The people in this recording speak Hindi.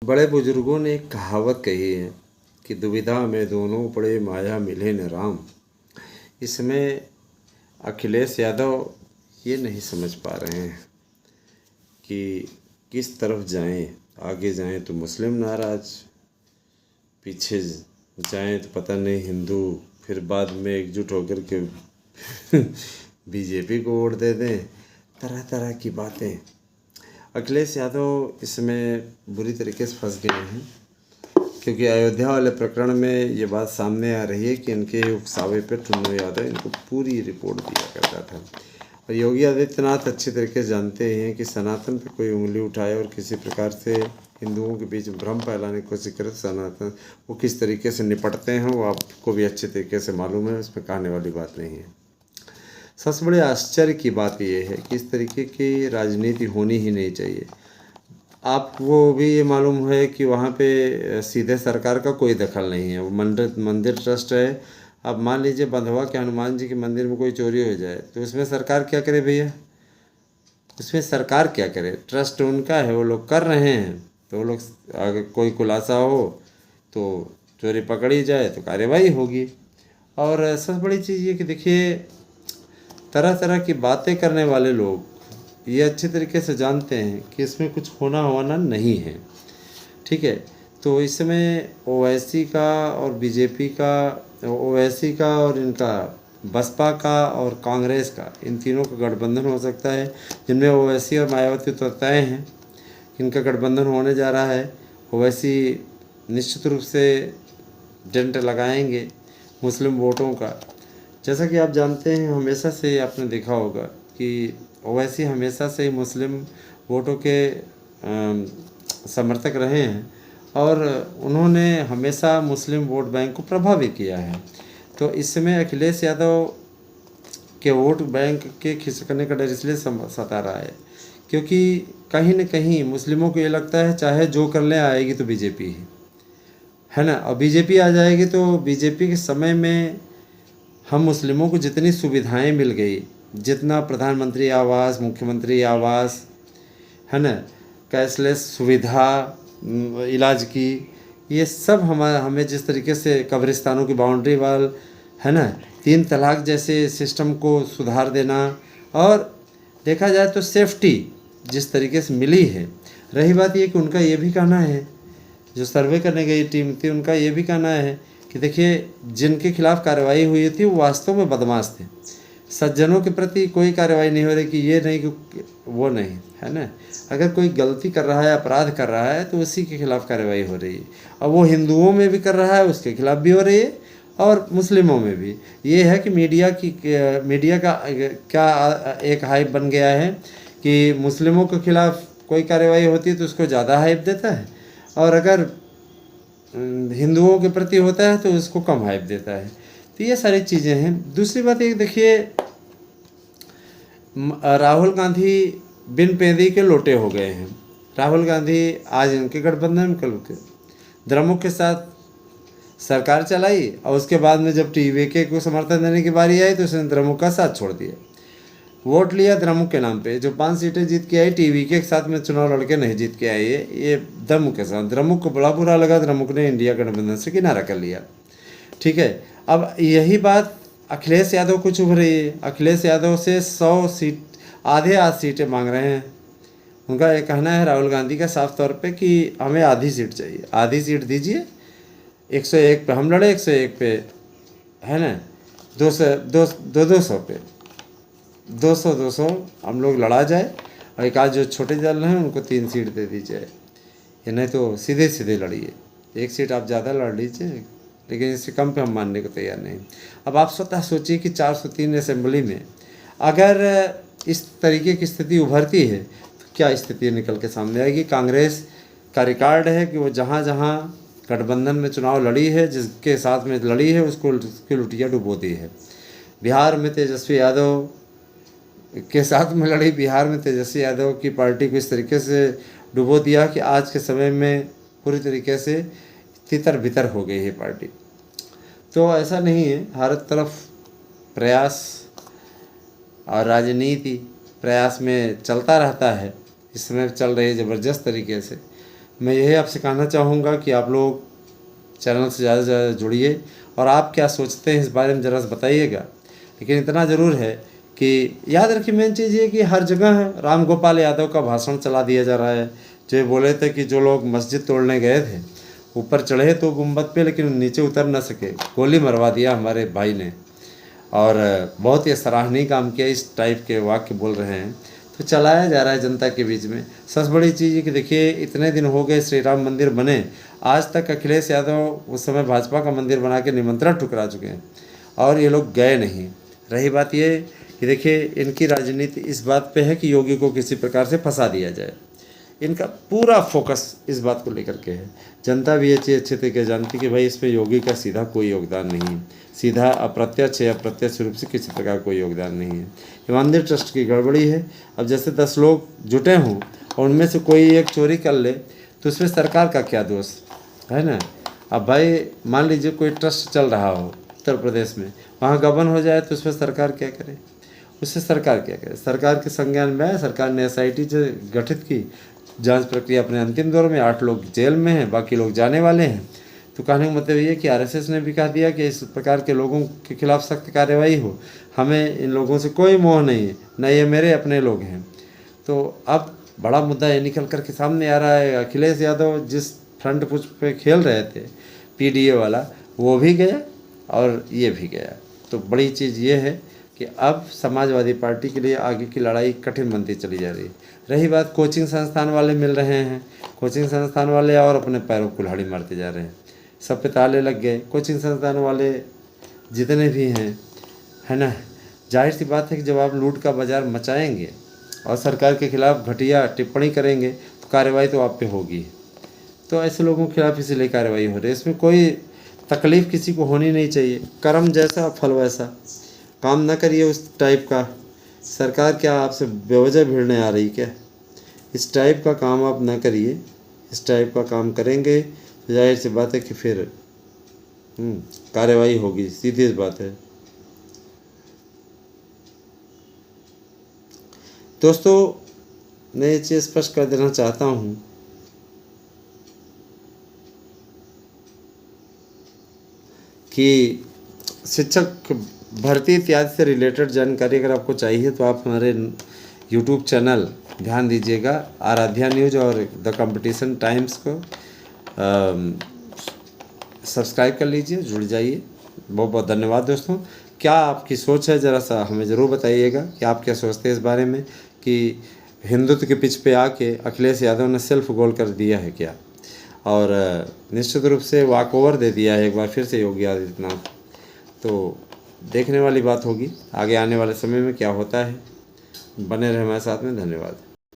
बड़े बुजुर्गों ने एक कहावत कही है कि दुविधा में दोनों पड़े माया मिले न राम। इसमें अखिलेश यादव ये नहीं समझ पा रहे हैं कि किस तरफ जाएं। आगे जाएं तो मुस्लिम नाराज, पीछे जाएं तो पता नहीं हिंदू, फिर बाद में एकजुट होकर के बीजेपी को वोट दे दें। तरह तरह की बातें। अखिलेश यादव इसमें बुरी तरीके से फंस गए हैं, क्योंकि अयोध्या वाले प्रकरण में ये बात सामने आ रही है कि इनके उकसावे पे टुन्नू यादव इनको पूरी रिपोर्ट दिया करता था। और योगी आदित्यनाथ अच्छी तरीके से जानते हैं कि सनातन पे कोई उंगली उठाए और किसी प्रकार से हिंदुओं के बीच भ्रम फैलाने की कोशिश करे, सनातन वो किस तरीके से निपटते हैं वो आपको भी अच्छे तरीके से मालूम है, उसमें कहने वाली बात नहीं है। सबसे बड़े आश्चर्य की बात यह है कि इस तरीके की राजनीति होनी ही नहीं चाहिए। आपको भी ये मालूम है कि वहाँ पे सीधे सरकार का कोई दखल नहीं है। वो मंदिर ट्रस्ट है। अब मान लीजिए बंधवा के हनुमान जी के मंदिर में कोई चोरी हो जाए तो उसमें सरकार क्या करे भैया? उसमें सरकार क्या करे? ट्रस्ट उनका है, वो लोग कर रहे हैं, तो वो लोग अगर कोई खुलासा हो तो चोरी पकड़ी जाए तो कार्रवाई होगी। और सबसे बड़ी चीज़ ये कि देखिए, तरह तरह की बातें करने वाले लोग ये अच्छे तरीके से जानते हैं कि इसमें कुछ होना होना नहीं है। ठीक है, तो इसमें ओवैसी का और बीजेपी का, ओवैसी का और इनका बसपा का और कांग्रेस का, इन तीनों का गठबंधन हो सकता है, जिनमें ओवैसी और मायावती तो तय हैं कि इनका गठबंधन होने जा रहा है। ओवैसी निश्चित रूप से डेंट लगाएंगे मुस्लिम वोटों का। जैसा कि आप जानते हैं, हमेशा से आपने देखा होगा कि ओवैसी हमेशा से ही मुस्लिम वोटों के समर्थक रहे हैं और उन्होंने हमेशा मुस्लिम वोट बैंक को प्रभावित किया है। तो इस समय अखिलेश यादव के वोट बैंक के खिसकने का डर इसलिए सता रहा है क्योंकि कहीं न कहीं मुस्लिमों को ये लगता है चाहे जो कर ले आएगी तो बीजेपी ही है ना। और बीजेपी आ जाएगी तो बीजेपी के समय में हम मुस्लिमों को जितनी सुविधाएं मिल गई, जितना प्रधानमंत्री आवास, मुख्यमंत्री आवास है ना, कैशलेस सुविधा इलाज की, ये सब हमें जिस तरीके से कब्रिस्तानों की बाउंड्री वाल है ना, 3 तलाक जैसे सिस्टम को सुधार देना, और देखा जाए तो सेफ्टी जिस तरीके से मिली है। रही बात ये कि उनका ये भी कहना है, जो सर्वे करने गई टीम थी उनका ये भी कहना है कि देखिए, जिनके खिलाफ कार्रवाई हुई थी वो वास्तव में बदमाश थे। सज्जनों के प्रति कोई कार्रवाई नहीं हो रही कि ये नहीं कि वो नहीं, है ना। अगर कोई गलती कर रहा है, अपराध कर रहा है तो उसी के खिलाफ कार्रवाई हो रही है। और वो हिंदुओं में भी कर रहा है, उसके खिलाफ भी हो रही है, और मुस्लिमों में भी। ये है कि मीडिया का क्या एक हाइप बन गया है कि मुस्लिमों के खिलाफ कोई कार्रवाई होती है तो उसको ज़्यादा हाइप देता है, और अगर हिंदुओं के प्रति होता है तो उसको कम हाइप देता है। तो ये सारी चीज़ें हैं। दूसरी बात एक देखिए, राहुल गांधी बिन पेदी के लोटे हो गए हैं। राहुल गांधी आज इनके गठबंधन में, कल के द्रमुक के साथ सरकार चलाई, और उसके बाद में जब टीवीके को समर्थन देने की बारी आई तो उसने द्रमुक का साथ छोड़ दिया, वोट लिया द्रमुक के नाम पे। जो 5 सीटें जीत के आई, टीवीके के साथ में चुनाव लड़के नहीं जीत के आई है, ये द्रमुक के साथ। द्रमुक को बड़ा बुरा लगा, द्रमुक ने इंडिया गठबंधन से किनारा कर लिया। ठीक है, अब यही बात अखिलेश यादव को चुभ रही है। अखिलेश यादव से 100 सीट, आधे सीटें मांग रहे हैं। उनका ये कहना है, राहुल गांधी का, साफ तौर पे कि हमें आधी सीट चाहिए, आधी सीट दीजिए। 101 पे हम लड़े, 101 पे है ना, 200 पे 200 हम लोग लड़ा जाए, और एक आध जो छोटे दल हैं उनको 3 सीट दे दी जाए। ये नहीं तो सीधे सीधे लड़िए, 1 सीट आप ज़्यादा लड़ लीजिए, लेकिन इससे कम पे हम मानने को तैयार नहीं। अब आप स्वतः सोचिए कि 403 असेंबली में अगर इस तरीके की स्थिति उभरती है तो क्या स्थिति निकल के सामने आएगी। कांग्रेस का रिकॉर्ड है कि वो जहाँ जहाँ गठबंधन में चुनाव लड़ी है, जिसके साथ में लड़ी है, उसकी लुटिया डुबोती है। बिहार में तेजस्वी यादव के साथ में लड़ी, बिहार में तेजस्वी यादव की पार्टी को इस तरीके से डुबो दिया कि आज के समय में पूरी तरीके से तितर बितर हो गई है पार्टी। तो ऐसा नहीं है, हर तरफ प्रयास और राजनीति प्रयास में चलता रहता है। इस समय चल रही है ज़बरदस्त तरीके से। मैं यही आपसे कहना चाहूँगा कि आप लोग चैनल से ज़्यादा से ज़्यादा जुड़िए और आप क्या सोचते हैं इस बारे में ज़रा सा बताइएगा। लेकिन इतना ज़रूर है कि याद रखिए, मेन चीज़ ये कि हर जगह राम गोपाल यादव का भाषण चला दिया जा रहा है। जो ये बोले थे कि जो लोग मस्जिद तोड़ने गए थे ऊपर चढ़े तो गुम्बद पे, लेकिन नीचे उतर न सके, गोली मरवा दिया हमारे भाई ने। और बहुत ही सराहनीय काम किया, इस टाइप के वाक्य बोल रहे हैं। तो चलाया जा रहा है जनता के बीच में। सबसे बड़ी चीज़ है कि देखिए, इतने दिन हो गए श्री राम मंदिर बने, आज तक अखिलेश यादव उस समय भाजपा का मंदिर बना के निमंत्रण ठुकरा चुके हैं और ये लोग गए नहीं। रही बात ये कि देखिए, इनकी राजनीति इस बात पे है कि योगी को किसी प्रकार से फंसा दिया जाए। इनका पूरा फोकस इस बात को लेकर के है। जनता भी अच्छे तरीके जानती कि भाई इसमें योगी का सीधा कोई योगदान नहीं है, सीधा अप्रत्यक्ष या प्रत्यक्ष रूप से किसी प्रकार कोई योगदान नहीं है। ये मंदिर ट्रस्ट की गड़बड़ी है। अब जैसे 10 लोग जुटे हों और उनमें से कोई एक चोरी कर ले तो उसमें सरकार का क्या दोष है ना। अब भाई मान लीजिए कोई ट्रस्ट चल रहा हो उत्तर प्रदेश में, वहाँ गबन हो जाए तो उसमें सरकार क्या करे, उससे सरकार क्या करे। सरकार के संज्ञान में है, सरकार ने SIT जो गठित की, जांच प्रक्रिया अपने अंतिम दौर में, 8 लोग जेल में हैं, बाकी लोग जाने वाले हैं। तो कहने का मतलब ये कि RSS ने भी कह दिया कि इस प्रकार के लोगों के खिलाफ सख्त कार्रवाई हो, हमें इन लोगों से कोई मोह नहीं है, न ये मेरे अपने लोग हैं। तो अब बड़ा मुद्दा ये निकल कर के सामने आ रहा है, अखिलेश यादव जिस फ्रंट पुष्प पे खेल रहे थे PDA वाला, वो भी गया और ये भी गया। तो बड़ी चीज़ ये है कि अब समाजवादी पार्टी के लिए आगे की लड़ाई कठिन बनती चली जा रही है। रही बात, कोचिंग संस्थान वाले मिल रहे हैं, कोचिंग संस्थान वाले और अपने पैरों को कुल्हाड़ी मारते जा रहे हैं, सब पे ताले लग गए। कोचिंग संस्थान वाले जितने भी हैं, है ना, जाहिर सी बात है कि जब आप लूट का बाज़ार मचाएंगे और सरकार के खिलाफ घटिया टिप्पणी करेंगे तो कार्रवाई तो आप पे होगी। तो ऐसे लोगों के खिलाफ इसीलिए कार्रवाई हो रही है। इसमें कोई तकलीफ़ किसी को होनी नहीं चाहिए। कर्म जैसा फल वैसा। काम ना करिए उस टाइप का। सरकार क्या आपसे बेवजह भिड़ने आ रही क्या? इस टाइप का काम आप ना करिए। इस टाइप का काम करेंगे तो जाहिर सी बात है कि फिर कार्रवाई होगी, सीधी सी बात है। दोस्तों, मैं ये चीज़ स्पष्ट कर देना चाहता हूँ कि शिक्षक भर्ती इत्यादि से रिलेटेड जानकारी अगर आपको चाहिए तो आप हमारे YouTube चैनल ध्यान दीजिएगा, आराध्या न्यूज़ और द कंपटीशन टाइम्स को सब्सक्राइब कर लीजिए, जुड़ जाइए। बहुत बहुत धन्यवाद दोस्तों। क्या आपकी सोच है, ज़रा सा हमें ज़रूर बताइएगा कि आप क्या सोचते हैं इस बारे में कि हिंदुत्व के पिच पे आके अखिलेश यादव ने सेल्फ गोल कर दिया है क्या, और निश्चित रूप से वॉक ओवर दे दिया है एक बार फिर से योगी आदित्यनाथ। तो देखने वाली बात होगी आगे आने वाले समय में क्या होता है। बने रहे हमारे साथ में। धन्यवाद।